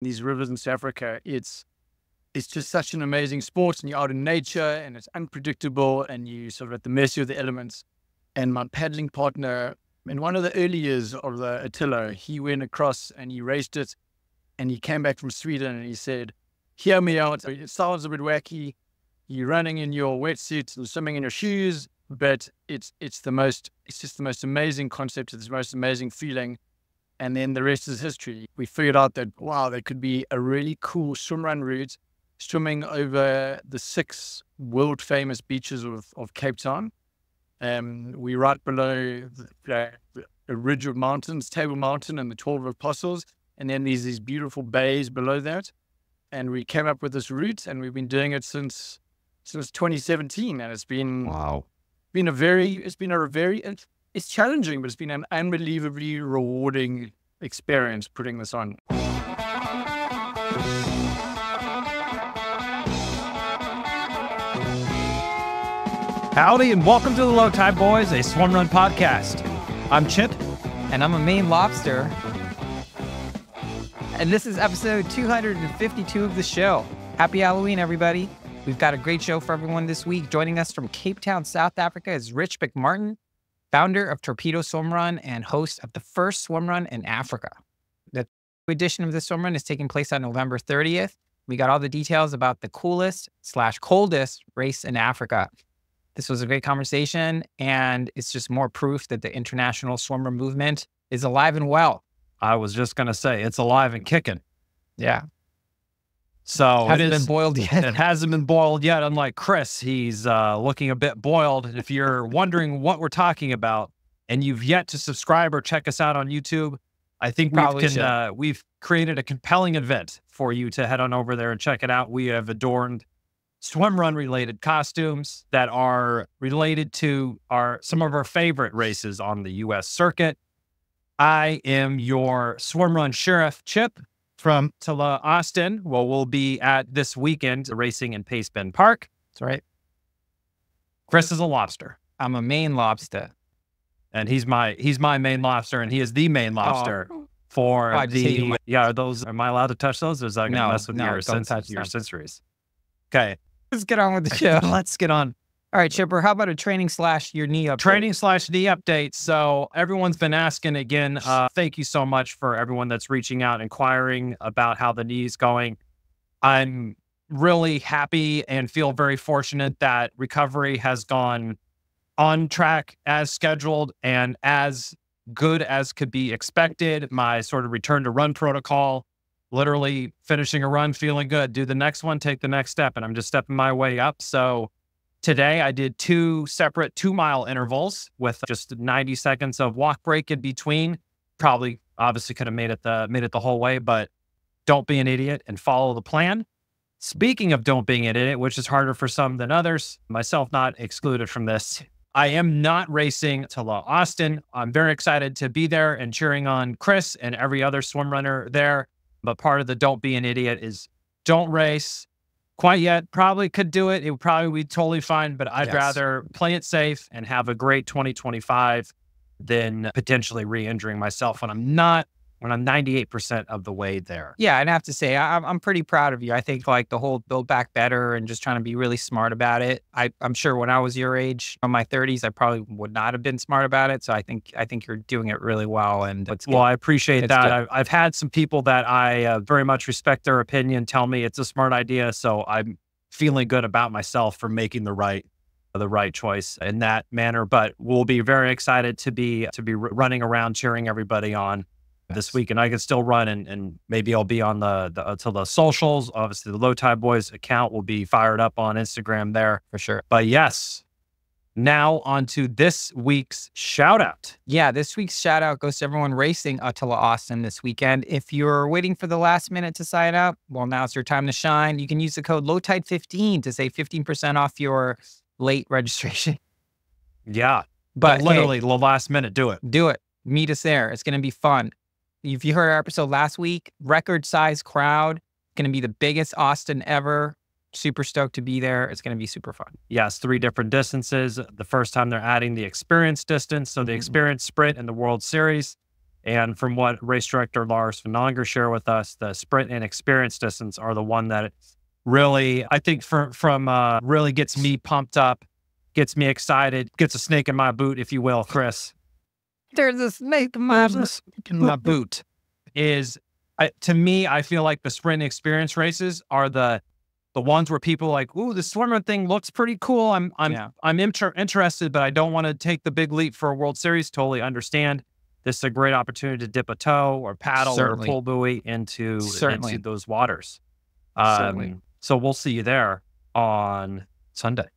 these rivers in South Africa, it's just such an amazing sport, and you're out in nature and it's unpredictable and you sort of at the mercy of the elements. And my paddling partner, in one of the early years of the Attila, he went across and he raced it, and he came back from Sweden and he said, hear me out. It sounds a bit wacky. You're running in your wetsuit and swimming in your shoes, but it's just the most amazing concept. It's the most amazing feeling. And then the rest is history. We figured out that, wow, there could be a really cool swimrun route swimming over the 6 world famous beaches of Cape Town. We're right below the ridge of mountains, Table Mountain and the 12 Apostles. And then there's these beautiful bays below that. And we came up with this route, and we've been doing it since 2017. And it's been, it's challenging, but it's been an unbelievably rewarding experience putting this on. Howdy and welcome to the Low Tide Boys, a Swimrun podcast. I'm Chip. And I'm a Maine Lobster. And this is episode 252 of the show. Happy Halloween, everybody. We've got a great show for everyone this week. Joining us from Cape Town, South Africa is Rich McMartin, founder of Torpedo Swimrun and host of the first swimrun in Africa. The edition of the swimrun is taking place on November 30th. We got all the details about the coolest/coldest race in Africa. This was a great conversation, and it's just more proof that the international swimmer movement is alive and well. I was just going to say, it's alive and kicking. Yeah. So Hasn't been boiled yet. It hasn't been boiled yet. Unlike Chris, he's looking a bit boiled. And if you're wondering what we're talking about and you've yet to subscribe or check us out on YouTube, I think we've created a compelling event for you to head on over there and check it out. We have adorned swimrun related costumes that are related to some of our favorite races on the U.S. circuit. I am your swimrun sheriff, Chip, from Tilla, Austin. Well, we'll be at this weekend racing in Pace Bend Park. That's right. Chris is a lobster. I'm a Maine Lobster. And he's my Maine Lobster, and he is the Maine Lobster for the... Yeah, am I allowed to touch those? Or is that going to mess with your sensories? Okay. Let's get on with the show. Let's get on. All right, Chipper, how about a training/your knee update? Training/knee update. So everyone's been asking again. Thank you so much for everyone that's reaching out, inquiring about how the knee's going. I'm really happy and feel very fortunate that recovery has gone on track as scheduled and as good as could be expected. My sort of return to run protocol, literally finishing a run, feeling good, do the next one, take the next step, and I'm just stepping my way up. So today I did 2 separate 2-mile intervals with just 90 seconds of walk break in between. Probably, obviously could have made it the whole way, but don't be an idiot and follow the plan. Speaking of don't being an idiot, which is harder for some than others, myself not excluded from this, I am not racing to Austin. I'm very excited to be there and cheering on Chris and every other swim runner there. But part of the don't be an idiot is don't race quite yet. Probably could do it. It would probably be totally fine, but I'd rather play it safe and have a great 2025 than potentially re-injuring myself when I'm 98% of the way there. Yeah, and I have to say, I'm pretty proud of you. I think like the whole build back better and just trying to be really smart about it. I'm sure when I was your age, in my 30s, I probably would not have been smart about it. So I think you're doing it really well. And well, I appreciate that. I've had some people that I very much respect their opinion tell me it's a smart idea. So I'm feeling good about myself for making the right choice in that manner. But we'll be very excited to be running around cheering everybody on this week, and I can still run, and maybe I'll be on the socials. Obviously, the Low Tide Boys account will be fired up on Instagram there for sure. But yes, now on to this week's shout out. Yeah, this week's shout out goes to everyone racing Attila Austin this weekend. If you're waiting for the last minute to sign up, well, now's your time to shine. You can use the code LOWTIDE15 to save 15% off your late registration. Yeah, but literally the last minute, do it. Do it. Meet us there. It's going to be fun. If you heard our episode last week, record size crowd, going to be the biggest Austin ever. Super stoked to be there. It's going to be super fun. Yes, 3 different distances. The first time they're adding the experience distance. So the experience sprint in the World Series And from what race director Lars van Onger shared with us, the sprint and experience distance are the one that really, I think, really gets me pumped up, gets me excited, gets a snake in my boot, if you will, Chris. There's a snake in my boot. To me, I feel like the sprint experience races are the ones where people are like, ooh, the swimmer thing looks pretty cool. I'm interested, but I don't want to take the big leap for a World Series. Totally understand. This is a great opportunity to dip a toe or paddle or pull buoy into those waters. So we'll see you there on Sunday.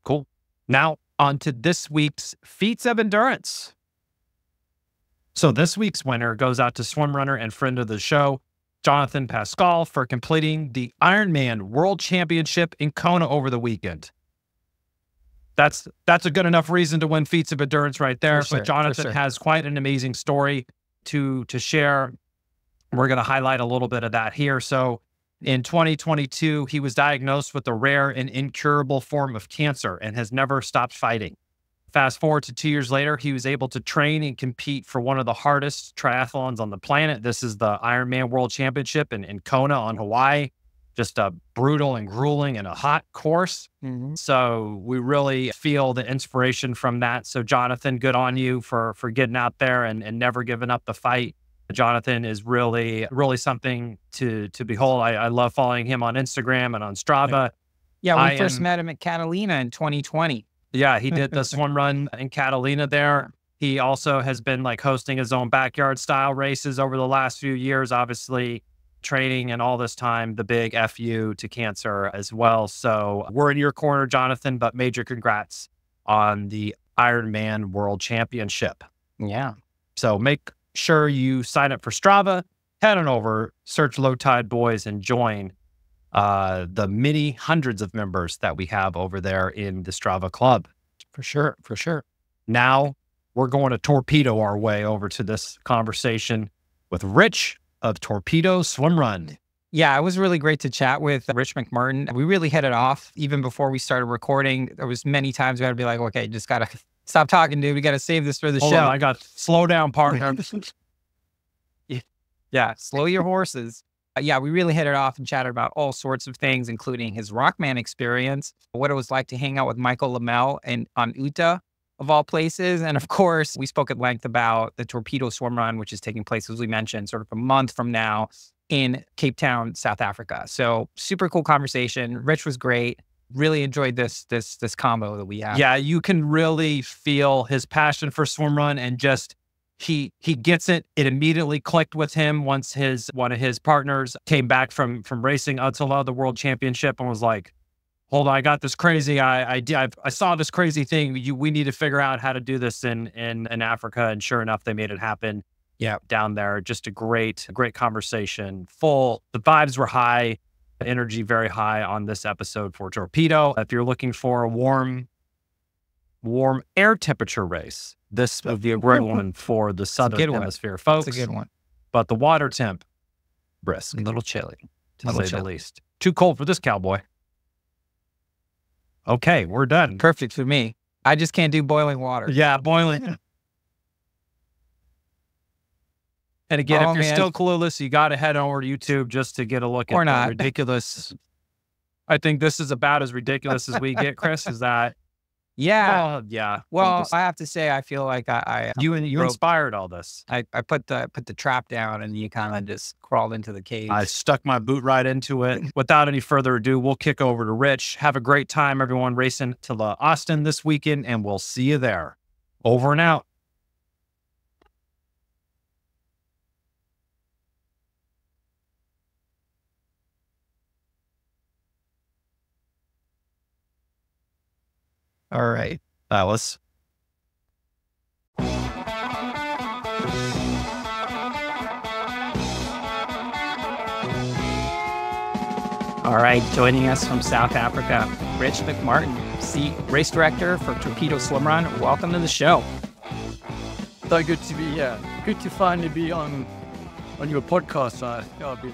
Cool. Now on to this week's Feats of Endurance. So this week's winner goes out to swimrunner and friend of the show, Jonathan Pascal, for completing the Ironman World Championship in Kona over the weekend. That's a good enough reason to win Feats of Endurance right there. But Jonathan has quite an amazing story to share. We're going to highlight a little bit of that here. So in 2022, he was diagnosed with a rare and incurable form of cancer and has never stopped fighting. Fast forward to 2 years later, he was able to train and compete for one of the hardest triathlons on the planet. This is the Ironman World Championship in Kona on Hawaii. Just a brutal and grueling and a hot course. So we really feel the inspiration from that. So Jonathan, good on you for getting out there and never giving up the fight. Jonathan is really something to behold. I love following him on Instagram and on Strava. Yeah, we first met him at Catalina in 2020. Yeah, he did the swim run in Catalina there. He also has been like hosting his own backyard style races over the last few years, obviously training and all this time, the big FU to cancer as well. So we're in your corner, Jonathan, but major congrats on the Ironman World Championship. Yeah. So make sure you sign up for Strava, head on over, search Low Tide Boys and join the many hundreds of members that we have over there in the Strava Club. For sure. Now we're going to torpedo our way over to this conversation with Rich of Torpedo Swimrun. Yeah, it was really great to chat with Rich McMartin. We really hit it off even before we started recording. There was many times we had to be like, okay, just got to stop talking, dude. We got to save this for the show. I got slow down, partner. Yeah, slow your horses. Yeah, we really hit it off and chatted about all sorts of things, including his Rockman experience, what it was like to hang out with Michael Lamel and on Utah, of all places. And of course, we spoke at length about the Torpedo Swimrun, which is taking place, as we mentioned, sort of a month from now in Cape Town, South Africa. So super cool conversation. Rich was great. Really enjoyed this combo that we have. Yeah, you can really feel his passion for swimrun and just he gets it. It immediately clicked with him once one of his partners came back from racing Attila, the World Championship, and was like, hold on, I got this crazy, I saw this crazy thing. We need to figure out how to do this in Africa. And sure enough, they made it happen. Yeah, down there. Just a great conversation. The vibes were high, the energy very high on this episode for Torpedo. If you're looking for a warm air temperature race, this would be a great one for the southern hemisphere, folks. It's a good one. But the water temp, brisk. A little chilly, to say the least. Too cold for this cowboy. Okay, we're done. Perfect for me. I just can't do boiling water. Yeah, boiling. And again, if you're still clueless, you got to head over to YouTube just to get a look at the ridiculous. I think this is about as ridiculous as we get, Chris. Is that? Yeah. Yeah. Well, I have to say, I feel like you inspired all this. I put the trap down and you kind of just crawled into the cave. I stuck my boot right into it. Without any further ado, we'll kick over to Rich. Have a great time, everyone, racing to Austin this weekend, and we'll see you there. Over and out. All right, Alice. All right, joining us from South Africa, Rich McMartin, race director for Torpedo Swimrun. Welcome to the show. So good to be here. Good to finally be on your podcast. I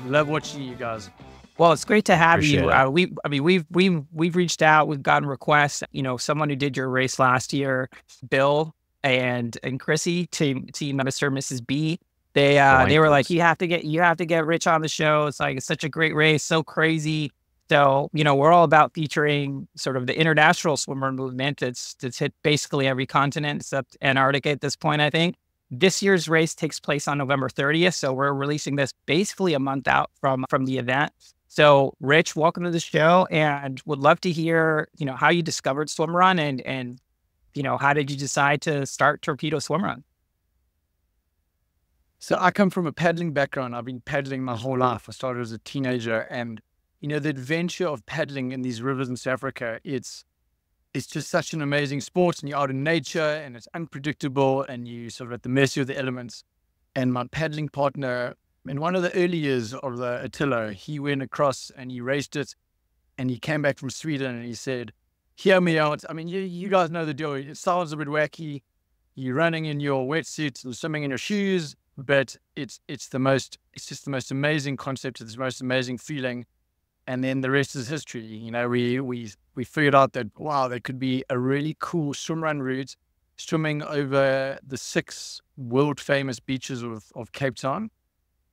love watching you guys. Well, it's great to have Appreciate you. We've reached out. We've gotten requests. You know, someone who did your race last year, Bill, and Chrissy, team Mr. and Mrs. B. They were like, you have to get Rich on the show. It's like, it's such a great race, so crazy. So, we're all about featuring sort of the international swimmer movement. It's hit basically every continent except Antarctica at this point, I think. This year's race takes place on November 30th. So we're releasing this basically a month out from the event. So Rich, welcome to the show, and would love to hear, how you discovered Swimrun and how did you decide to start Torpedo Swimrun? So I come from a paddling background. I've been paddling my whole life. I started as a teenager, and the adventure of paddling in these rivers in South Africa, it's just such an amazing sport, and you're out in nature and it's unpredictable and you sort of at the mercy of the elements. And my paddling partner, in one of the early years of the Attila, he went across and he raced it, and he came back from Sweden and he said, hear me out. I mean, you guys know the deal. It sounds a bit wacky. You're running in your wetsuits and swimming in your shoes, but it's just the most amazing concept. It's the most amazing feeling. And then the rest is history. We figured out that, wow, there could be a really cool swimrun route swimming over the 6 world famous beaches of Cape Town.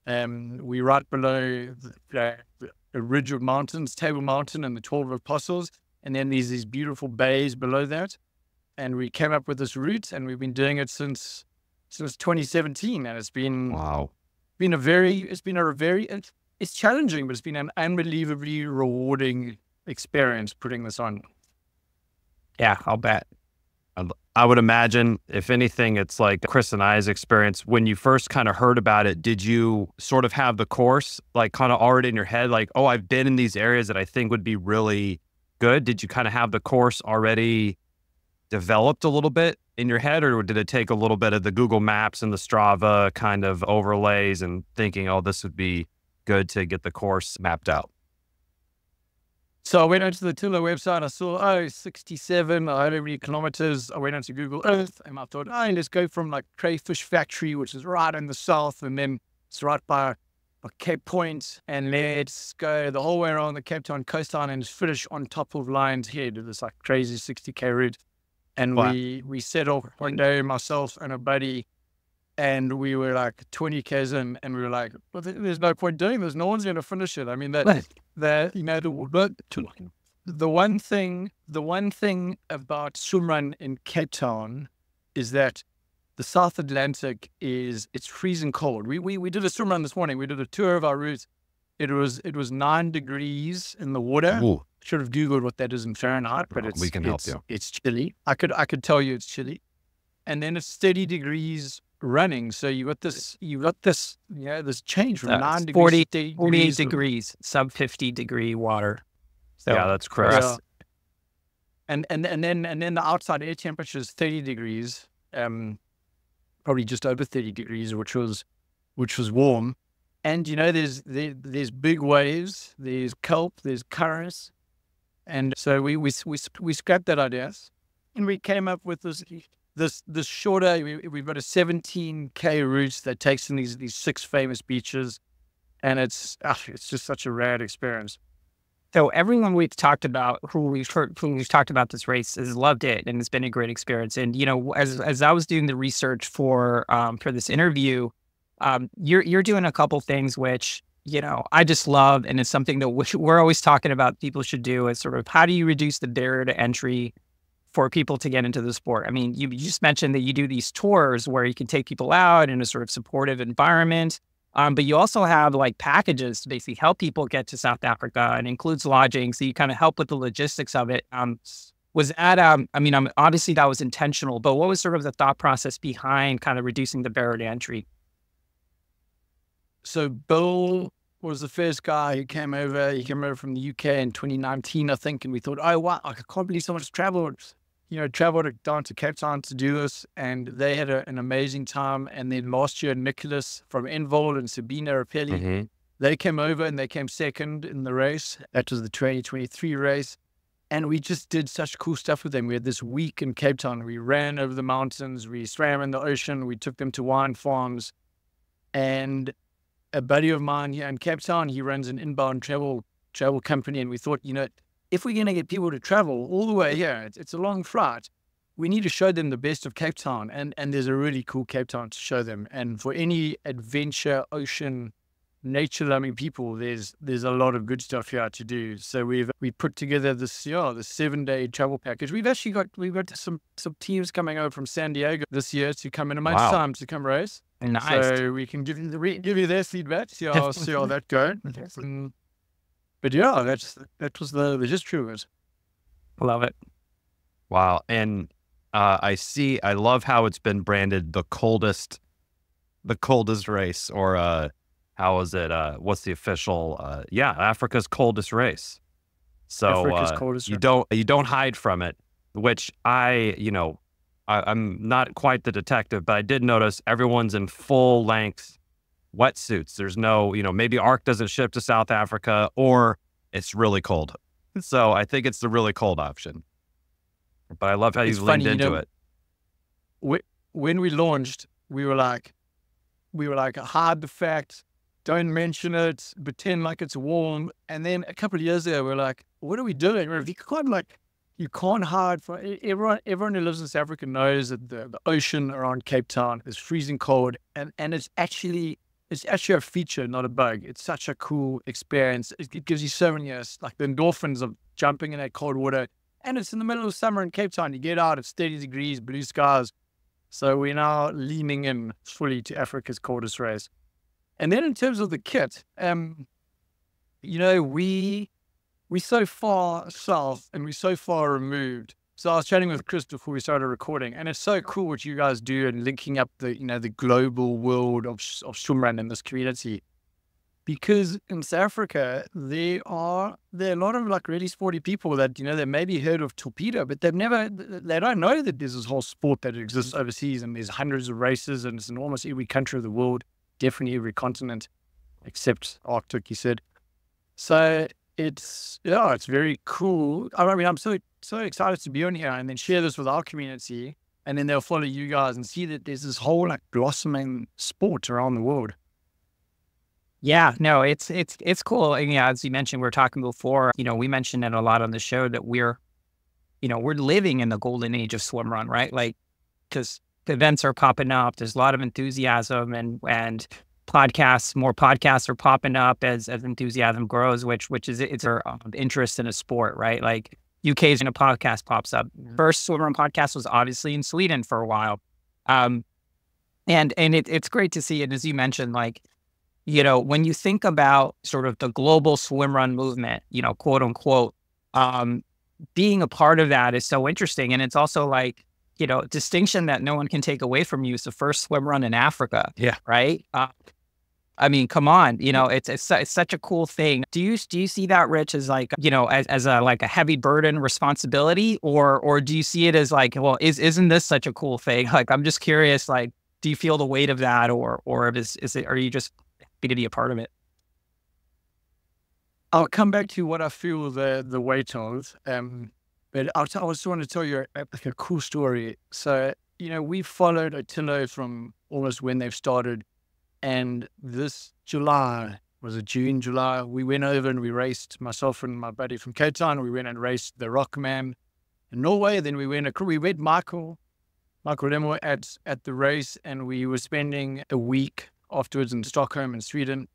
We're right below the ridge of mountains, Table Mountain and the 12 Apostles. And then there's these beautiful bays below that. And we came up with this route, and we've been doing it since 2017. And it's been, it's challenging, but it's been an unbelievably rewarding experience putting this on. Yeah, I'll bet. I would imagine, if anything, it's like Chris and I's experience. When you first kind of heard about it, did you sort of have the course like kind of already in your head? Like, oh, I've been in these areas that I think would be really good. Did you kind of have the course already developed a little bit in your head, or did it take a little bit of the Google Maps and the Strava kind of overlays and thinking, oh, this would be good to get the course mapped out? So I went onto the Attila website. I saw, 67, 100 kilometers. I went onto Google Earth, and I thought, let's go from like Crayfish Factory, which is right in the south, and then it's right by Cape Point, and let's go the whole way around the Cape Town coastline and finish on top of Lion's Head. It was like crazy 60K route. And wow. we set off one day, myself and a buddy, and we were like 20Ks in, and we were like, well, there's no point doing this. No one's going to finish it. I mean, the one thing about swimrun in Cape Town is that the South Atlantic it's freezing cold. We did a swimrun this morning. We did a tour of our route. It was 9 degrees in the water. Ooh. Should have Googled what that is in Fahrenheit, but we can help you. It's chilly. I could tell you it's chilly. And then it's 30 degrees running. So you got this this change from 9 degrees to 48 degrees, sub 50 degree water. So yeah, that's correct. And then the outside air temperature is 30 degrees, probably just over 30 degrees, which was warm. And there's big waves, there's kelp, there's currents. And so we scrapped that idea, and we came up with this shorter. We've got a 17K route that takes in these 6 famous beaches, and it's just such a rad experience. So everyone we've talked about, who we've talked about this race, has loved it, and it's been a great experience. And as I was doing the research for this interview, you're doing a couple things which I just love, and it's something that we're always talking about people should do. Is sort of, how do you reduce the barrier to entry for people to get into the sport? I mean, you just mentioned that you do these tours where you can take people out in a sort of supportive environment, but you also have like packages to basically help people get to South Africa, and includes lodging, so you kind of help with the logistics of it. Was that obviously that was intentional, but what was sort of the thought process behind kind of reducing the barrier to entry? So Bill was the first guy who came over. He came over from the UK in 2019, I think. And we thought, oh, wow, I can't believe someone's traveled down to Cape Town to do this. And they had an amazing time. And then last year, Nicholas from Envol and Sabina Rapelli, they came over and they came second in the race. That was the 2023 race. And we just did such cool stuff with them. We had this week in Cape Town. We ran over the mountains. We swam in the ocean. We took them to wine farms. And a buddy of mine here in Cape Town, he runs an inbound travel company, and we thought, if we're going to get people to travel all the way here, it's a long flight, we need to show them the best of Cape Town, and there's a really cool Cape Town to show them. And for any adventure, ocean, nature-loving people, there's a lot of good stuff here to do. So we put together this 7-day travel package. We've got some teams coming over from San Diego this year to come in a month's time to come race. Nice. So we can give you their feedback, see how that goes. But yeah, that was the history of it. Love it. Wow. And I love how it's been branded the coldest race, or how is it? What's the official? Africa's coldest race. So Africa's coldest you don't hide from it, which I'm not quite the detective, but I did notice everyone's in full length wetsuits. There's no, maybe ARC doesn't ship to South Africa, or it's really cold. So I think it's the really cold option. But I love how you've leaned into it. When we launched, we were like, hide the fact, don't mention it, pretend like it's warm. And then a couple of years ago, we're like, what are we doing? You can't hide from everyone who lives in South Africa knows that the ocean around Cape Town is freezing cold, and it's actually a feature, not a bug. It's such a cool experience. It gives you so many like the endorphins of jumping in that cold water. And it's in the middle of summer in Cape Town. You get out, it's 30 degrees, blue skies. So we're now leaning in fully to Africa's coldest race. And then in terms of the kit, we're so far south and we're so far removed. So I was chatting with Chris before we started recording, and it's so cool what you guys do and linking up the global world of swimrun in this community. Because in South Africa, there are a lot of like really sporty people that, they maybe heard of Torpedo, but they don't know that there's this whole sport that exists overseas, and there's hundreds of races, and it's in almost every country of the world, definitely every continent, except Arctic, he said. So it's very cool. I mean, I'm so excited to be on here and then share this with our community, and then they'll follow you guys and see that there's this whole like blossoming sport around the world. Yeah, no, it's cool. And yeah, as you mentioned, we were talking before, we mentioned it a lot on the show that we're living in the golden age of swimrun, right? Like, because events are popping up, there's a lot of enthusiasm, and more podcasts are popping up as enthusiasm grows, which is it's our interest in a sport, right? Like UK's in a podcast pops up. First swimrun podcast was obviously in Sweden for a while. And it's great to see it, as you mentioned, like, when you think about sort of the global swimrun movement, quote unquote, being a part of that is so interesting. And it's also like, distinction that no one can take away from you is the first swimrun in Africa. Yeah. Right. I mean, come on, it's such a cool thing. Do you see that, Rich, as like, as a heavy burden responsibility, or do you see it as like, well, isn't this such a cool thing? Like, I'm just curious, like, do you feel the weight of that, or is it, are you just happy to be a part of it? I'll come back to what I feel the weight of, but I just want to tell you a cool story. So, we followed Otillo from almost when they've started, and this July, was it June, July, we went over and we raced, myself and my buddy from Cape Town, we went and raced the Rockman in Norway. Then we met Michael Lemo at the race, and we were spending a week afterwards in Stockholm in Sweden,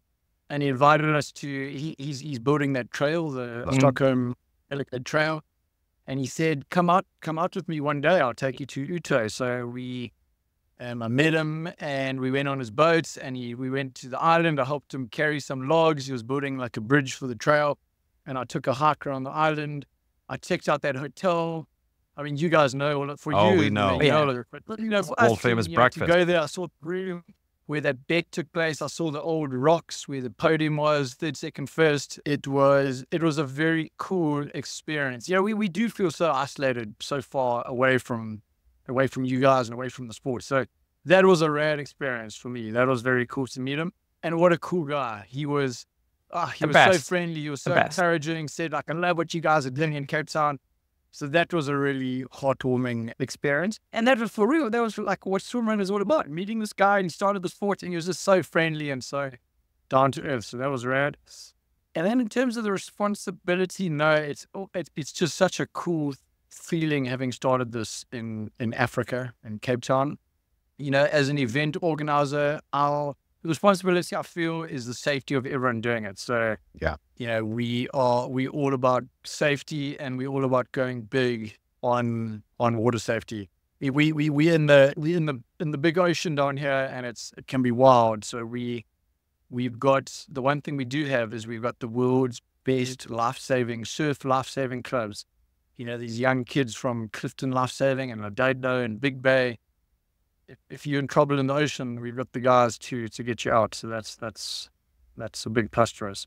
and he invited us to, he's building that trail, the Stockholm Electric Trail, and he said, come out with me one day, I'll take you to Uto. So I met him and we went on his boat, and we went to the island. I helped him carry some logs. He was building like a bridge for the trail, and I took a hike around the island. I checked out that hotel. I mean, you guys know, we know. For us, famous breakfast. To go there, I saw the room where that bet took place. I saw the old rocks where the podium was, third, second, first. It was a very cool experience. We do feel so isolated, so far away from you guys and away from the sport. So that was a rad experience for me. That was very cool to meet him. And what a cool guy. He was so friendly. He was so encouraging, said, like, I love what you guys are doing in Cape Town. So that was a really heartwarming experience. And that was for real. That was like what swimrun is all about. Meeting this guy, and he started the sport, and he was just so friendly and so down to earth. So that was rad. And then in terms of the responsibility, no, it's just such a cool feeling having started this in Africa, in Cape Town. As an event organizer, the responsibility I feel is the safety of everyone doing it. So we all about safety, and we're all about going big on water safety. We in the big ocean down here, and it can be wild. So we've got, the one thing we do have is we've got the world's best surf life-saving clubs. These young kids from Clifton Life-Saving and Adaido and Big Bay. If you're in trouble in the ocean, we've got the guys to get you out. So that's a big plus for us.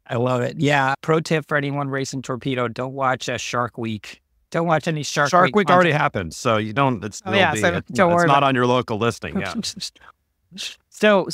I love it. Yeah. Pro tip for anyone racing Torpedo: don't watch Shark Week. Don't watch any Shark Week already happened, so you don't. It's don't worry, it's not on your local listing. Yeah. So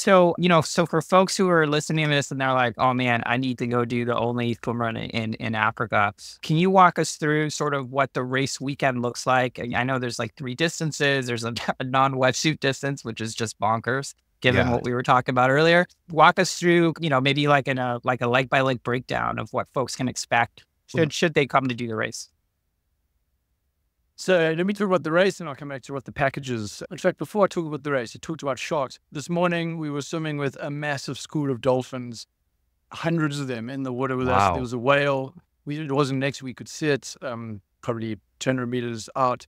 for folks who are listening to this and they're like, oh man, I need to go do the only swim run in Africa. Can you walk us through sort of what the race weekend looks like? I know there's like 3 distances. There's a non-wetsuit distance, which is just bonkers, given what we were talking about earlier. Walk us through, maybe like a leg by leg breakdown of what folks can expect should they come to do the race. So let me talk about the race, and I'll come back to what the package is. In fact, before I talk about the race, I talked about sharks. This morning, we were swimming with a massive school of dolphins, hundreds of them in the water with us. There was a whale. It wasn't next, we could see it, probably 200 meters out.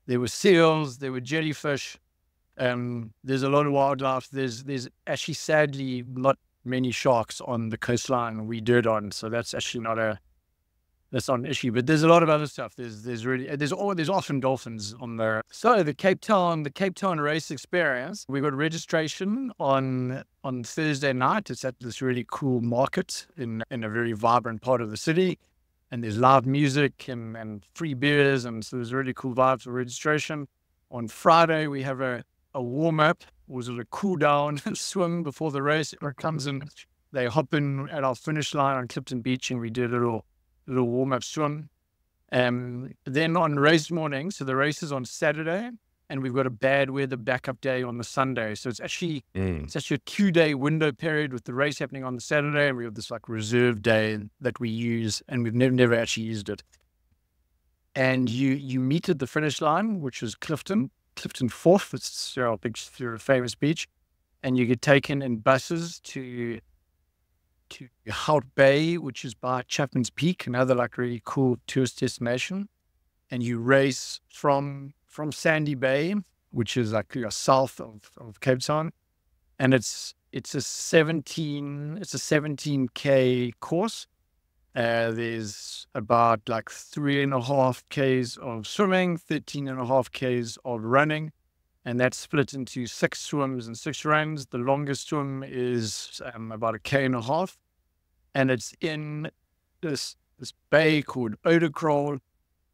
There were seals, there were jellyfish. There's a lot of wildlife. There's actually, sadly, not many sharks on the coastline we do it on, so that's actually not an issue, but there's a lot of other stuff. There's often dolphins on there. So the Cape Town race experience, we got registration on Thursday night. It's at this really cool market in a very vibrant part of the city, and there's live music and free beers, and so there's really cool vibes for registration. On Friday we have a warm up, was a cool down swim before the race. Everyone comes in, they hop in at our finish line on Clifton Beach, and we do a little warm-up swim. Then on race morning, so the race is on Saturday, and we've got a bad weather backup day on the Sunday. So it's actually a 2-day window period with the race happening on the Saturday, and we have this like reserve day that we use, and we've never actually used it. And you meet at the finish line, which is Clifton Fourth. It's a big, famous beach, and you get taken in buses to Hout Bay, which is by Chapman's Peak, another like really cool tourist destination. And you race from Sandy Bay, which is like south of Cape Town, and it's a 17K course. There's about like 3.5 Ks of swimming, 13.5 Ks of running, and that's split into 6 swims and 6 runs. The longest swim is about 1.5 Ks, and it's in this bay called Oudekraal,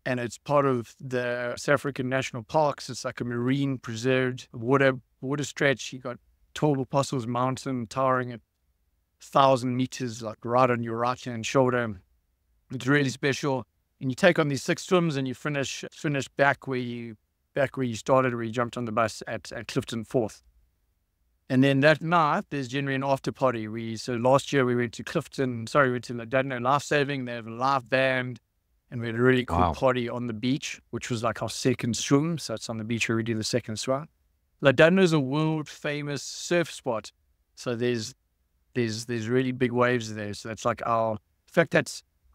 and it's part of the South African National Parks. It's like a marine preserved water stretch. You got Tall Apostles Mountain towering at 1,000 meters, like right on your right hand shoulder. It's really special. And you take on these 6 swims, and you finish back where you started, where you jumped on the bus at Clifton Fourth. And then that night, there's generally an after party. So last year we went to Ladano Life-Saving. They have a live band, and we had a really cool party on the beach, which was like our second swim. So it's on the beach where we do the second swim. Ladano is a world famous surf spot. So there's really big waves there. So that's like in fact, I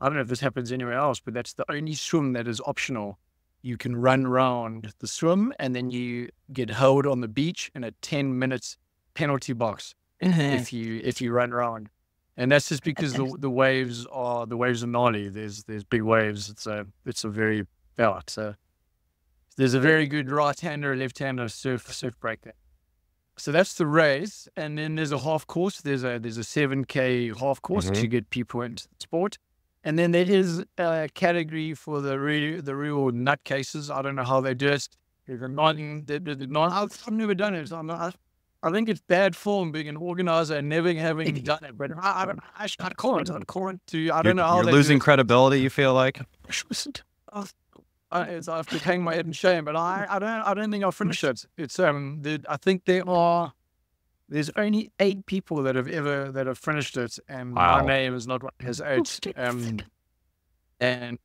don't know if this happens anywhere else, but that's the only swim that is optional. You can run around the swim, and then you get held on the beach in a 10 minutes penalty box if you run around. And that's just because the waves are gnarly. There's big waves. It's a very so there's a very good right-hander, left-hander surf break there. So that's the race, and then there's a half course. There's a 7K half course to get people into the sport, and then there is a category for the real nutcases. I don't know how they do it. I've never done it. I think it's bad form being an organizer and never having done it. But I don't know how you're losing credibility. You feel like I have to hang my head in shame, but I don't think I'll finish it. It's I think there's only 8 people that have finished it, and my name is not one has 8. And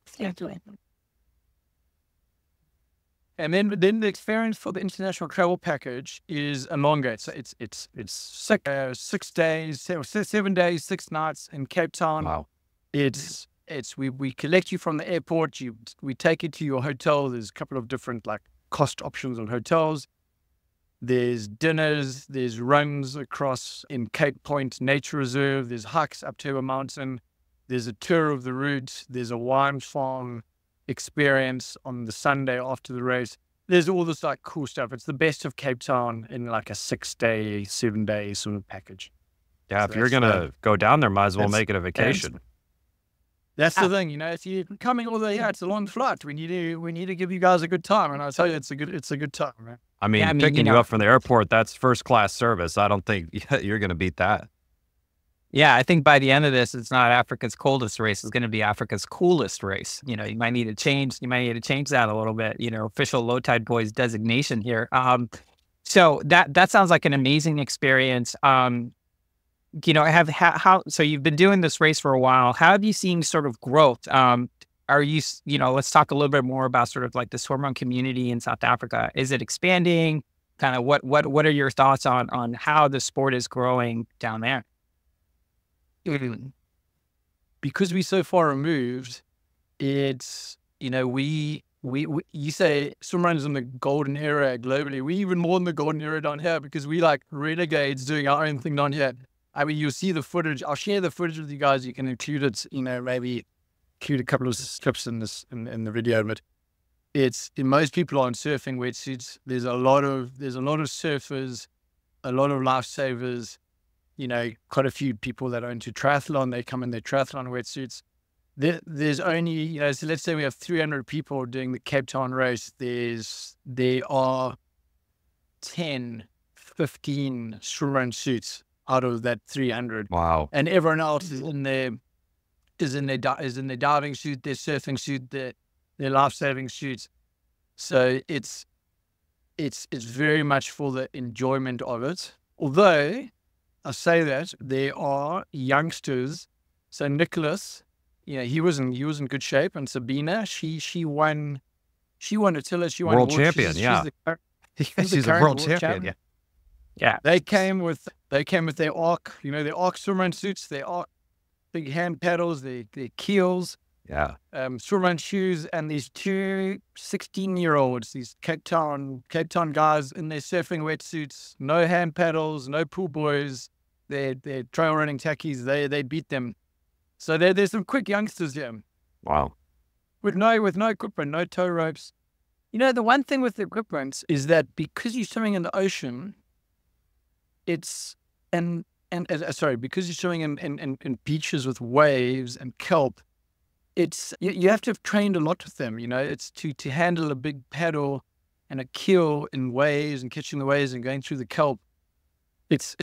And then the experience for the international travel package is longer. So it's 6 days, 7 days, 6 nights in Cape Town. Wow. We collect you from the airport. We take you to your hotel. There's a couple of different like cost options on hotels. There's dinners. There's runs across in Cape Point Nature Reserve. There's hikes up Table Mountain. There's a tour of the route. There's a wine farm experience on the Sunday after the race. There's all this like cool stuff. It's the best of Cape Town in like a 6-day, 7-day sort of package. Yeah, So if you're gonna go down there, might as well make it a vacation. That's the thing, you know. If you're coming all the way here, it's a long flight. We need to give you guys a good time, and I'll tell you, it's a good time, man. I mean, picking you up from the airport, that's first class service. I don't think you're gonna beat that. Yeah, I think by the end of this, it's not Africa's coldest race. It's going to be Africa's coolest race. You know, you might need to change that a little bit, you know, official Low Tide Boys designation here. So that sounds like an amazing experience. You know, so you've been doing this race for a while. How have you seen sort of growth? Are you know, let's talk a little bit more about sort of like the swimrun community in South Africa. Is it expanding? Kind of what are your thoughts on how the sport is growing down there? Because we're so far removed, it's, you know, we you say swimrun's in the golden era globally. We even more in the golden era down here because we like renegades doing our own thing down here. I mean, you'll see the footage. I'll share the footage with you guys. You can include it, you know, maybe include a couple of clips in the video, but most people are in surfing wetsuits. There's a lot of surfers, a lot of lifesavers. You know, quite a few people that are into triathlon, they come in their triathlon wetsuits. There's only, you know, so let's say we have 300 people doing the Cape Town race. There are 10, 15 swimrun suits out of that 300. Wow. And everyone else is in their diving suit, their surfing suit, their life-saving suits. So it's very much for the enjoyment of it. Although I say that there are youngsters. So Nicholas, you know, he was in good shape, and Sabina, she won Attila, she won world champion. She's a world champion. Yeah. They came with their arc, you know, their arc swimrun suits, their arc big hand paddles, their keels. Yeah. Swimrun shoes, and these two 16-year-olds, these Cape Town guys in their surfing wetsuits, no hand paddles, no pool boys. They're trail running tackies. They beat them. So there's some quick youngsters here. Wow. With no equipment, no tow ropes. You know, the one thing with the equipment is that because you're swimming in the ocean, because you're swimming in beaches with waves and kelp, you have to have trained a lot with them. You know, it's to handle a big paddle and a keel in waves and catching the waves and going through the kelp. It's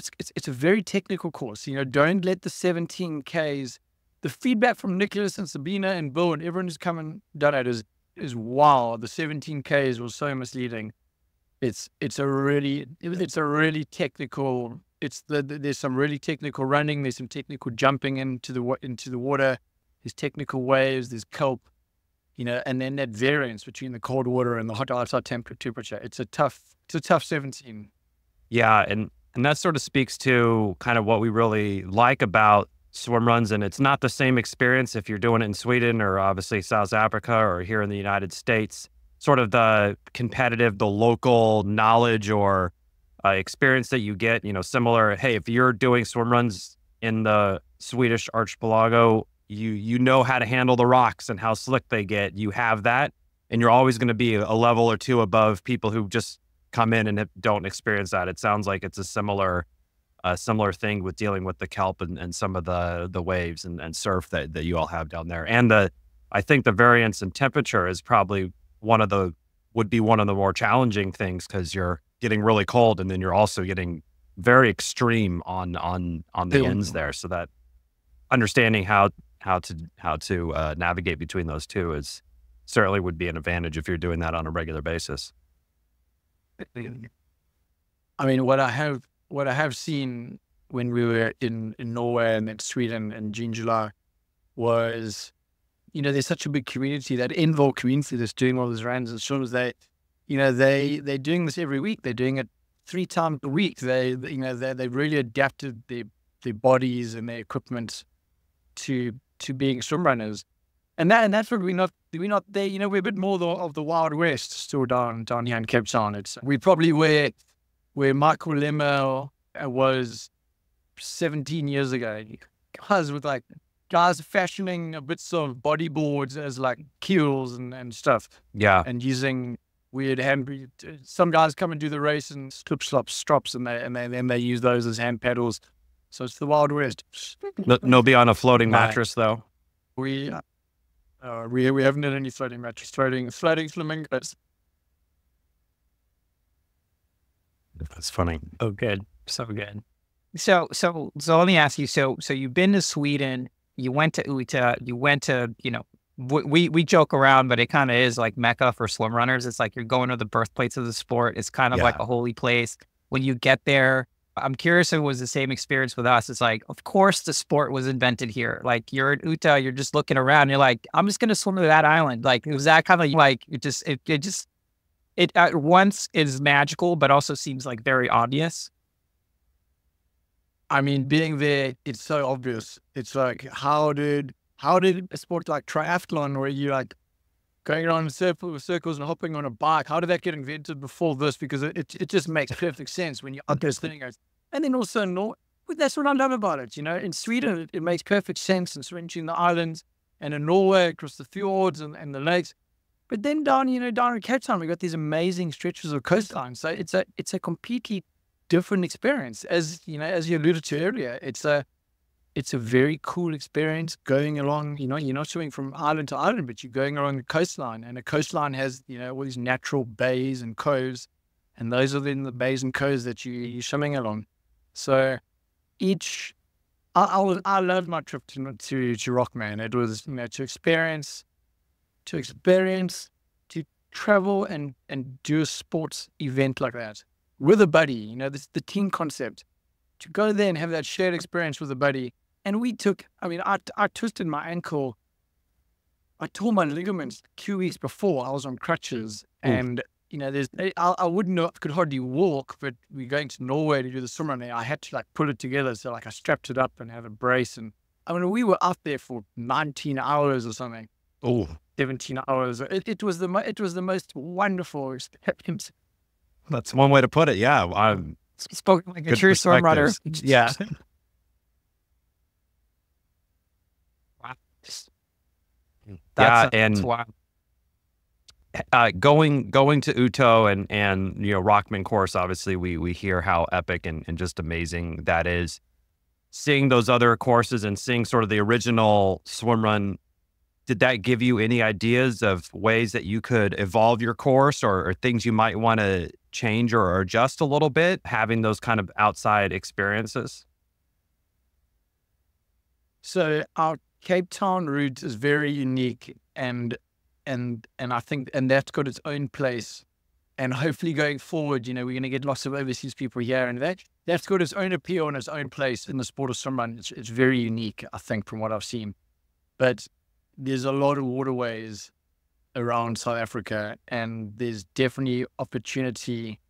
a very technical course. You know, don't let the 17Ks. The feedback from Nicholas and Sabina and Bill and everyone who's done it is wow. The 17Ks was so misleading. It's a really technical. There's some really technical running. There's some technical jumping into the water. There's technical waves. There's kelp. You know, and then that variance between the cold water and the hot outside temperature. It's a tough 17. Yeah, and that sort of speaks to kind of what we really like about swim runs. And it's not the same experience if you're doing it in Sweden or obviously South Africa or here in the United States. Sort of the competitive, the local knowledge or experience that you get, you know, similar. Hey, if you're doing swim runs in the Swedish archipelago, you know how to handle the rocks and how slick they get. You have that, and you're always going to be a level or two above people who just come in and don't experience that. It sounds like it's a similar thing with dealing with the kelp and some of the waves and surf that you all have down there. And I think the variance in temperature is probably would be one of the more challenging things, because you're getting really cold and then you're also getting very extreme on the ends there. So that understanding how to navigate between those two is certainly would be an advantage if you're doing that on a regular basis. I mean, what I have seen when we were in Norway and then Sweden in June, July was, you know, there's such a big community, that involved community that's doing all those runs. As soon as they're doing this every week. They're doing it 3 times a week. They really adapted their bodies and their equipment to being swim runners. And that's what we're not there. We're a bit more of the Wild West still down here in Cape Town. We probably where Michael Lemmel was 17 years ago. Guys fashioning bits of bodyboards as like keels and stuff. Yeah. And using weird some guys come and do the race and strops and they use those as hand paddles. So it's the Wild West. Nobody on a floating mattress though. We haven't had any floating mattress, floating flamingos. That's funny. Oh, good. So good. So let me ask you. So you've been to Sweden. You went to Uta. You went to, we joke around, but it kind of is like Mecca for swim runners. It's like you're going to the birthplace of the sport. It's kind of like a holy place. When you get there, I'm curious if it was the same experience with us. It's like, of course, the sport was invented here. Like you're in Uta, you're just looking around. You're like, I'm just gonna swim to that island. Like it was that kind of like it at once is magical, but also seems like very obvious. I mean, being there, it's so obvious. It's like, how did a sport like triathlon, where you like going around in circles and hopping on a bike, how did that get invented before this? Because it just makes perfect sense when you're out there thing. And then also, that's what I love about it. In Sweden, it makes perfect sense, and swinging the islands, and in Norway, across the fjords and the lakes. But then down in Cape Town, we got these amazing stretches of coastline. So it's a completely different experience. As you alluded to earlier, it's a very cool experience going along. You're not swimming from island to island, but you're going along the coastline, and the coastline has all these natural bays and coves, and those are then the bays and coves that you're swimming along. So I loved my trip to Rockman. It was to experience, to travel and do a sports event like that with a buddy. This the team concept, to go there and have that shared experience with a buddy. And I twisted my ankle. I tore my ligaments 2 weeks before. I was on crutches. Ooh. And, I wouldn't know, I could hardly walk, but we're going to Norway to do the swimrun there. I had to pull it together. So I strapped it up and had a brace. And we were out there for 19 hours or something. Oh, 17 hours. It was the most wonderful experience. That's one way to put it. Yeah. I'm spoken like a true swimrunner. Yeah. That's wild. Going to Uto and Rockman course, obviously we hear how epic and just amazing that is. Seeing those other courses and seeing sort of the original swimrun, did that give you any ideas of ways that you could evolve your course or things you might want to change or adjust a little bit, having those kind of outside experiences? So our Cape Town route is very unique, and I think that's got its own place. And hopefully going forward, we're going to get lots of overseas people here, and that's got its own appeal and its own place in the sport of swimrun. It's very unique, I think, from what I've seen. But there's a lot of waterways around South Africa, and there's definitely opportunity.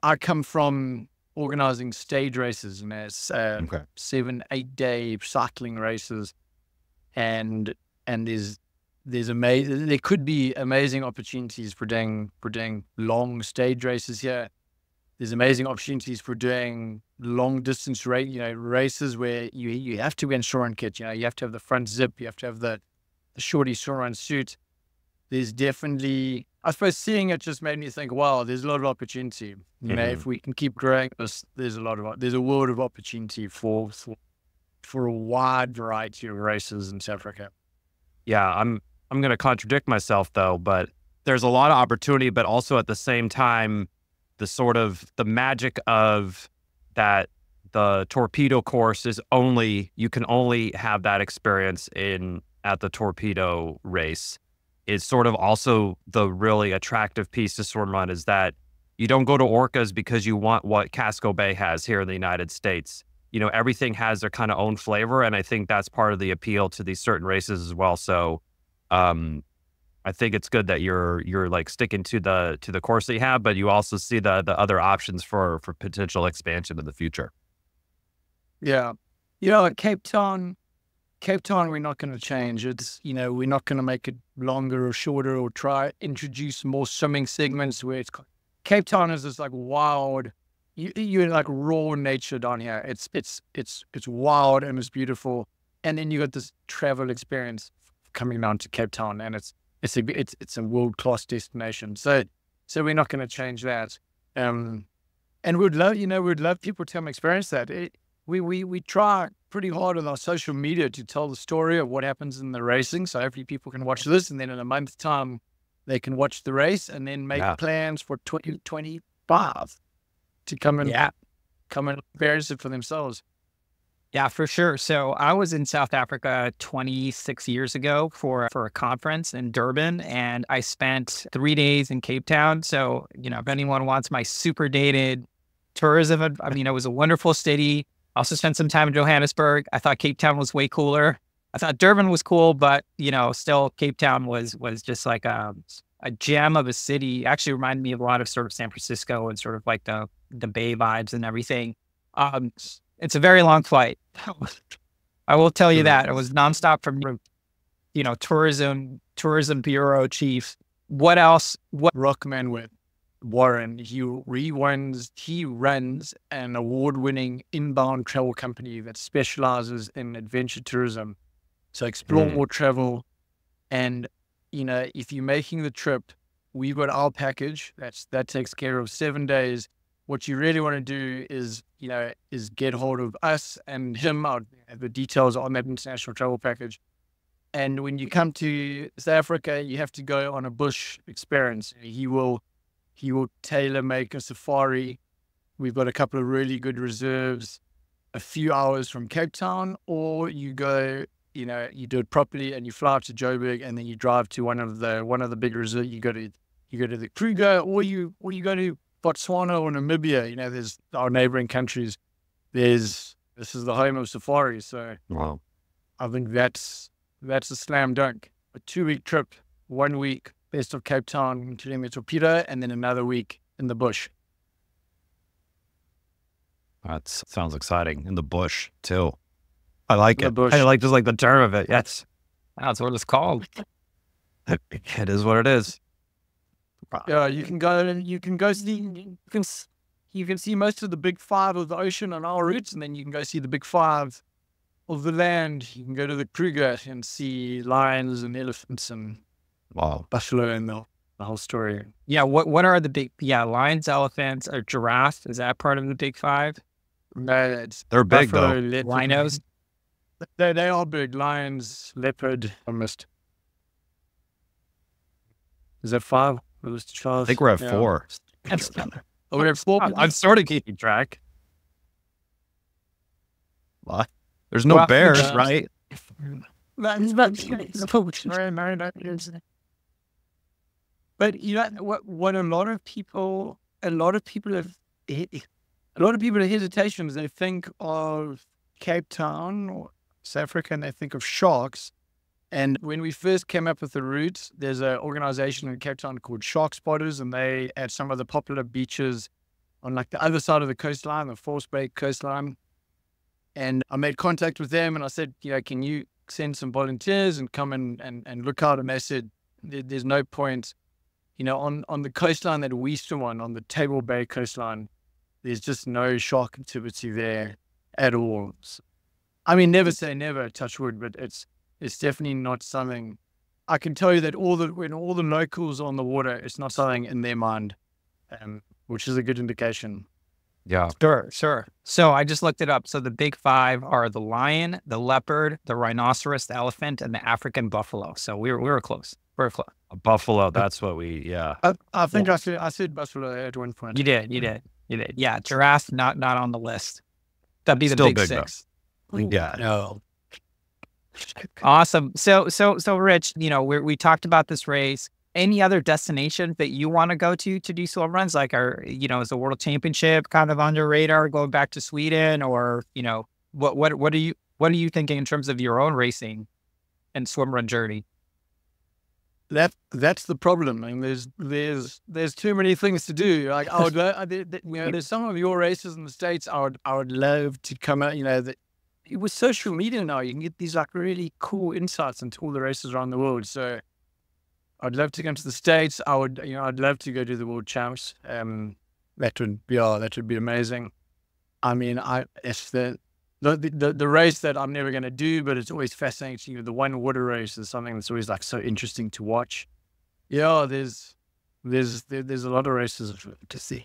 I come from organizing stage races, and there's 7-8 day cycling races, and there could be amazing opportunities for doing long stage races here. There's amazing opportunities for doing long distance races where you have to wear swimrun kit. You have to have the front zip, you have to have the shorty swimrun suit. There's definitely, I suppose, seeing it just made me think, wow, there's a lot of opportunity. If we can keep growing this, there's a world of opportunity for a wide variety of races in South Africa. Yeah, I'm going to contradict myself though, but there's a lot of opportunity, but also at the same time, the magic of that, the Torpedo course is you can only have that experience at the Torpedo race. Is sort of also the really attractive piece to swimrun, is that you don't go to Orcas because you want what Casco Bay has here in the United States. Everything has their kind of own flavor, and I think that's part of the appeal to these certain races as well. So I think it's good that you're like sticking to the course that you have, but you also see the other options for potential expansion in the future. Yeah. At Cape Town, we're not going to change. It's, we're not going to make it longer or shorter or try introduce more swimming segments where it's Cape Town is this like wild, you're like raw nature down here. It's wild and it's beautiful. And then you got this travel experience coming down to Cape Town, and it's a world-class destination. So we're not going to change that. And we'd love people to come experience that. We try pretty hard on our social media to tell the story of what happens in the racing. So hopefully people can watch this, and then in a month's time, they can watch the race and then make plans for 2025 to come and experience it for themselves. Yeah, for sure. So I was in South Africa 26 years ago for a conference in Durban, and I spent 3 days in Cape Town. So, if anyone wants my super dated tourism, it was a wonderful city. I also spent some time in Johannesburg. I thought Cape Town was way cooler. I thought Durban was cool, but, still Cape Town was just like a gem of a city. Actually reminded me of a lot of sort of San Francisco and sort of like the Bay vibes and everything. It's a very long flight. I will tell you that. It was nonstop from, tourism bureau chief. What else? Rockman with Warren. He runs an award-winning inbound travel company that specializes in adventure tourism. So explore more travel. And, if you're making the trip, we've got our package that takes care of 7 days. What you really want to do is get hold of us and him. The details on that international travel package. And when you come to South Africa, you have to go on a bush experience. He will tailor make a safari. We've got a couple of really good reserves, a few hours from Cape Town, or you go, you do it properly and you fly up to Joburg, and then you drive to one of the big reserves. You go to the Kruger, or you go to Botswana or Namibia. There's our neighboring countries. This is the home of safari. So wow, I think that's a slam dunk. A 2-week trip, 1 week best of Cape Town, including the Torpedo, and then another week in the bush. That sounds exciting. In the bush too. I like it. Bush. I like just like the term of it. Yes, That's what it's called. it is what it is. Yeah, you can go see, you can see most of the big five of the ocean on our routes, and then you can go see the big five of the land. You can go to the Kruger and see lions and elephants and buffalo and the whole story. Yeah, what are the big lions, elephants, or giraffe? Is that part of the big five? No, they're big buffalo, though. leopard. Rhinos? They are big. Lions, leopard, I missed. Is that 5? I think we're at 4. Oh, we're at 4. I'm sort of keeping track. What? There's no bears, right? But what a lot of people have hesitations. They think of Cape Town or South Africa and they think of sharks. And when we first came up with the route, there's an organization in Cape Town called Shark Spotters, and they at some of the popular beaches on like the other side of the coastline, the Force Bay coastline. And I made contact with them and I said, can you send some volunteers and come and look out? And they said, there's no point, on the coastline that we swim on the Table Bay coastline, there's just no shark activity there at all. I mean, never say never, touch wood, but it's definitely not something. I can tell you that when all the locals are on the water, it's not something in their mind, which is a good indication. Yeah. Sure. So I just looked it up. So the big 5 are the lion, the leopard, the rhinoceros, the elephant, and the African buffalo. So we were close. We're close. A buffalo. That's what I think I said buffalo at one point. You did. Yeah. Giraffe, not on the list. That'd be the Still big big 6. Yeah. No. Awesome. So Rich, we talked about this race. Any other destinations that you want to go to do swim runs? Like, is the World Championship kind of on your radar going back to Sweden, or what are you thinking in terms of your own racing and swim run journey? that's the problem. I mean, there's too many things to do. Like I would, there's some of your races in the States. I would love to come out. With social media now, you can get these like really cool insights into all the races around the world. So I'd love to come to the States. I'd love to go to the World Champs. That would be amazing. I mean, it's the race that I'm never going to do, but it's always fascinating. The one water race is something that's always like so interesting to watch. Yeah, there's a lot of races to see.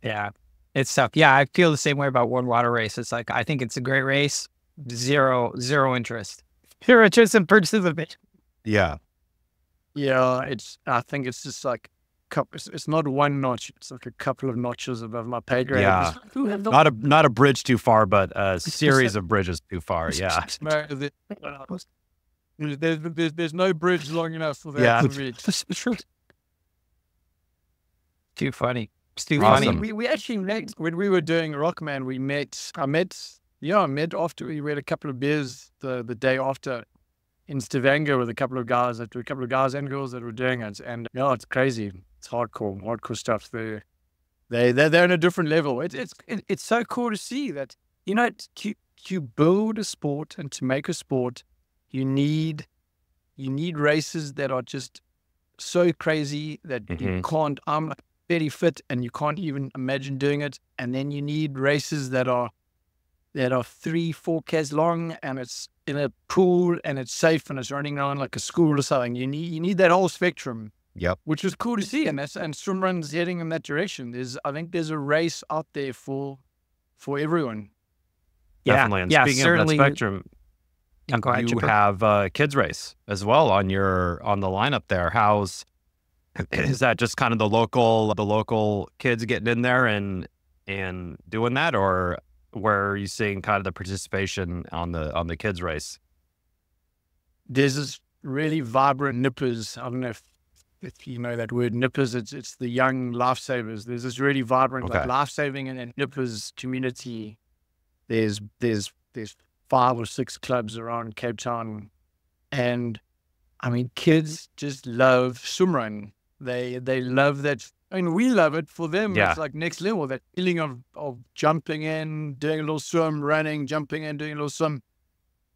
Yeah, it's tough. Yeah, I feel the same way about one water race. It's like, I think it's a great race. Zero interest. Zero interest in participation. Yeah. Yeah, I think it's just like, it's not one notch. It's like a couple of notches above my pay grade. Yeah. Not a bridge too far, but a series of bridges too far. Yeah. There's no bridge long enough for that to reach. Too funny. It's too Awesome. funny. We actually met when we were doing Rockman. I met after we had a couple of beers the day after in Stavanger with a couple of guys and girls that were doing it. And it's crazy. It's hardcore stuff. They're in a different level. It's so cool to see that, to build a sport and to make a sport, you need races that are just so crazy that you can't. I'm very fit and you can't even imagine doing it. And then you need races that are 3-4 k's long, and it's in a pool and it's safe and it's running around like a school or something. You need that whole spectrum. Yep. Which was cool to see, and swimrun's heading in that direction. I think there's a race out there for everyone. Definitely. And speaking certainly, of that spectrum, go ahead, you Chipper. have a kids race as well on the lineup there. Is that just kind of the local kids getting in there and doing that, or where are you seeing kind of the participation on the kids race? There's this really vibrant nippers. I don't know if you know that word, nippers. It's the young lifesavers. There's this really vibrant like lifesaving and nippers community. There's 5 or 6 clubs around Cape Town, and I mean, kids just love swimrun. They love that. I mean, we love it. For them, it's like next level. That feeling of jumping in, doing a little swim, running, jumping in, doing a little swim.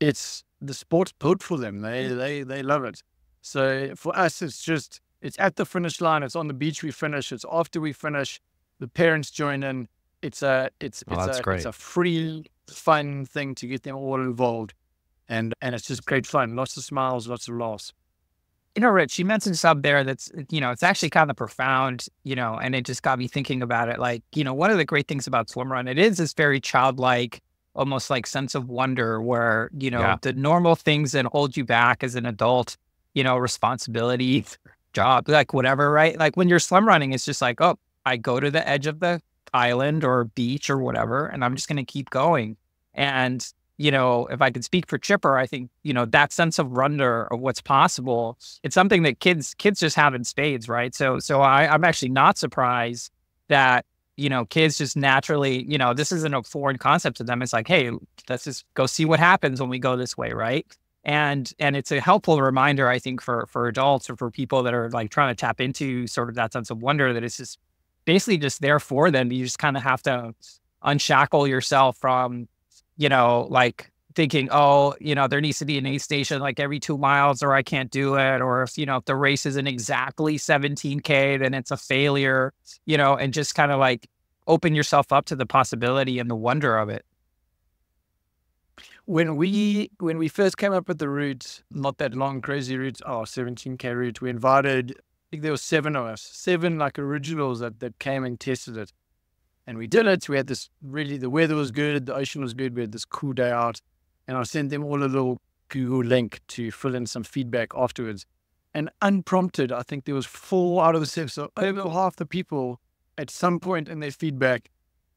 It's the sport's built for them. They love it. So for us, it's at the finish line. It's on the beach. We finish. It's after we finish. The parents join in. It's a free, fun thing to get them all involved, and it's just great fun. Lots of smiles, lots of laughs. Rich, you mentioned something there that's, it's actually kind of profound, and it just got me thinking about it. Like, one of the great things about swimrun, it is this very childlike, almost like sense of wonder where, the normal things that hold you back as an adult, responsibility, job, like whatever, right? Like when you're swimrunning, it's just like, oh, I go to the edge of the island or beach or whatever, and I'm just going to keep going. And if I could speak for Chipper, I think, that sense of wonder of what's possible, it's something that kids just have in spades, right? So I'm actually not surprised that, kids just naturally, this isn't a foreign concept to them. It's like, hey, let's just go see what happens when we go this way, right? And it's a helpful reminder, I think, for adults or for people that are like trying to tap into sort of that sense of wonder, that it's just basically just there for them. You just kind of have to unshackle yourself from, like thinking, oh, there needs to be an aid station like every 2 miles or I can't do it. Or if the race isn't exactly 17K, then it's a failure, and just kind of like open yourself up to the possibility and the wonder of it. When we first came up with the route, not that long, crazy route, 17K route, we invited, I think there were 7 of us, 7 like originals that came and tested it. And we did it. We had the weather was good. The ocean was good. We had this cool day out. And I sent them all a little Google link to fill in some feedback afterwards. And unprompted, I think there was 4 out of the 7. So over half the people, at some point in their feedback,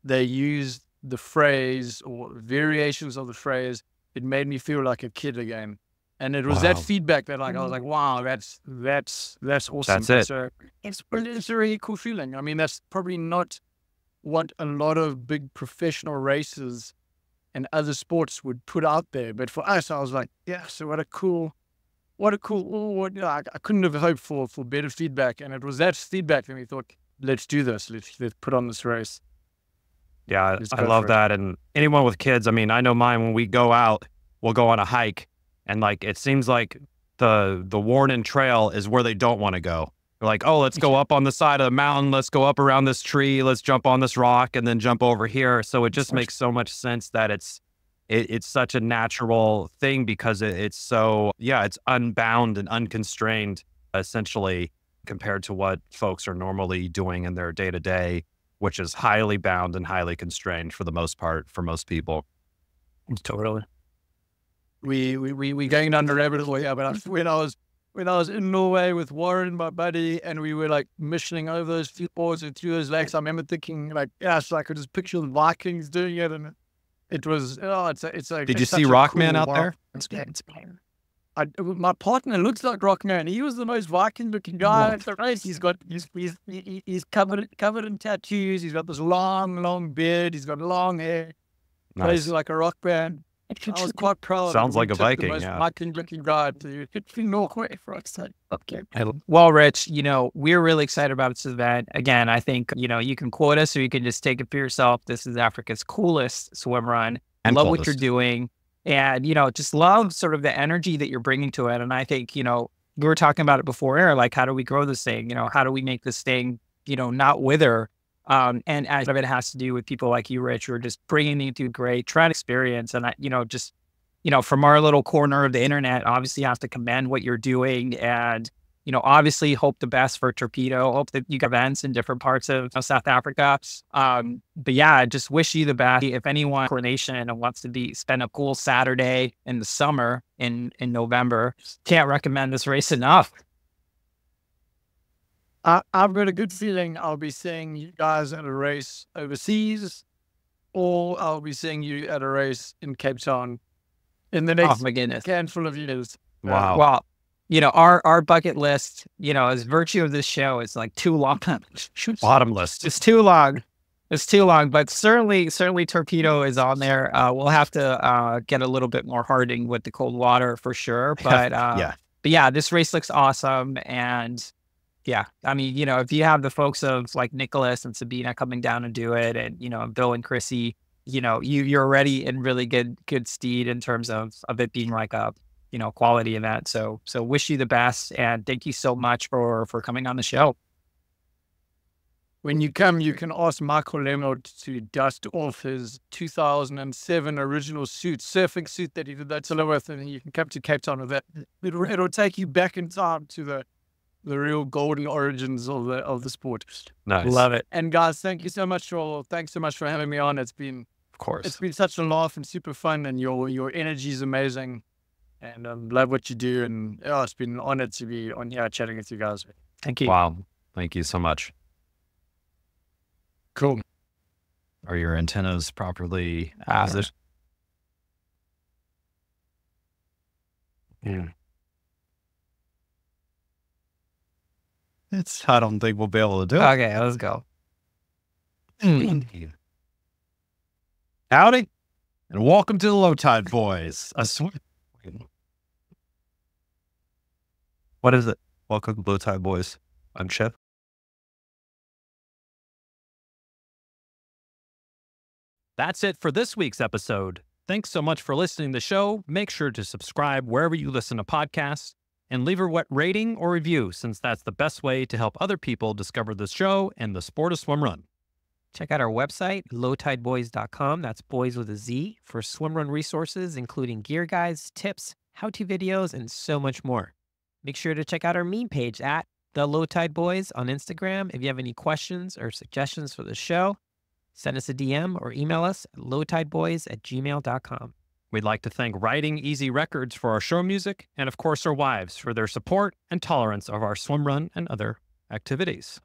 they used the phrase or variations of the phrase, "It made me feel like a kid again." And it was that feedback that I was like, wow, that's awesome. That's it. So it's a really cool feeling. I mean, that's probably not what a lot of big professional races and other sports would put out there. But for us, I was like, yeah, so what a cool what a cool, I couldn't have hoped for better feedback. And it was that feedback that we thought, let's do this. Let's put on this race. Yeah, Let's I go love for it. that. And anyone with kids, I mean, I know mine, when we go out, we'll go on a hike, and like, it seems like the Warden Trail is where they don't want to go. They're like, oh, let's go up on the side of the mountain. Let's go up around this tree. Let's jump on this rock and then jump over here. So it just makes so much sense that it's such a natural thing, because it's so, yeah, it's unbound and unconstrained, essentially, compared to what folks are normally doing in their day to day, which is highly bound and highly constrained for the most part for most people. Totally. We going down the rabbit hole here, but when I was in Norway with Warren, my buddy, and we were like missioning over those fjords and through those lakes, I remember thinking like, yes, I could just picture the Vikings doing it, and it was, it's like. Did you it's see such a Rockman cool out wild- there? My partner looks like Rockman. He was the most Viking-looking guy at the race. He's covered in tattoos. He's got this long beard. He's got long hair. Plays like a rock band. I was quite proud. Sounds like a Viking, the most yeah. Viking-looking guy to Norway for us. Okay. Well, Rich, we're really excited about this event. Again, I think, you can quote us or you can just take it for yourself. This is Africa's coolest swim run. And Love what coldest. you're doing. And, just love sort of the energy that you're bringing to it. And I think, we were talking about it before air, like, how do we grow this thing? How do we make this thing, not wither? And as of it has to do with people like you, Rich, who are just bringing it to a great trend experience. And from our little corner of the internet, obviously have to commend what you're doing, and, obviously hope the best for Torpedo. Hope that you get events in different parts of South Africa. But yeah, I just wish you the best. If anyone coordination and wants to spend a cool Saturday in the summer in November, can't recommend this race enough. I've got a good feeling I'll be seeing you guys at a race overseas, or I'll be seeing you at a race in Cape Town in the next Oh my goodness. handful of years. Wow. Well, our bucket list, as virtue of this show, is like too long. Bottomless. It's too long. It's too long, but certainly Torpedo is on there. We'll have to get a little bit more hardening with the cold water for sure. But Yeah. But yeah, this race looks awesome. And yeah, I mean, if you have the folks of like Nicholas and Sabina coming down and do it, and, Bill and Chrissy, you're already in really good steed in terms of it being like a, quality event. So wish you the best. And thank you so much for coming on the show. When you come, you can ask Michael Leonard to dust off his 2007 original surfing suit that he did that solo with, and you can come to Cape Town with that. It'll take you back in time to the real golden origins of the sport. Nice. Love it. And guys, thanks so much for having me on. It's been Of course. such a laugh and super fun, and your energy is amazing, and love what you do. And it's been an honor to be on here chatting with you guys. Thank you. Wow. Thank you so much. Cool. Are your antennas properly Ah. positioned? Yeah. I don't think we'll be able to do it. Okay, let's go. Howdy, and welcome to the Low Tide Boys. What is it? Welcome to Low Tide Boys. I'm Chip. That's it for this week's episode. Thanks so much for listening to the show. Make sure to subscribe wherever you listen to podcasts and leave a rating or review, since that's the best way to help other people discover the show and the sport of swim run. Check out our website, lowtideboys.com. That's boys with a Z, for swimrun resources, including gear guides, tips, how-to videos, and so much more. Make sure to check out our meme page at The Low Tide Boys on Instagram. If you have any questions or suggestions for the show, send us a DM or email us at lowtideboys@gmail.com. We'd like to thank Riding Easy Records for our show music, and of course our wives for their support and tolerance of our swim run and other activities.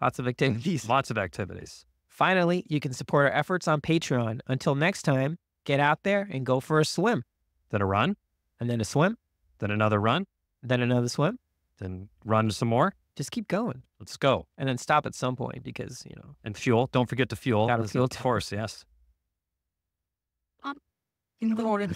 Lots of activities. Lots of activities. Finally, you can support our efforts on Patreon. Until next time, get out there and go for a swim. Then a run, And then a swim, then another run, then another swim. then run some more. Just keep going. Let's go. And then stop at some point because, And fuel. Don't forget to fuel. Gotta fuel Of course, yes. In the morning.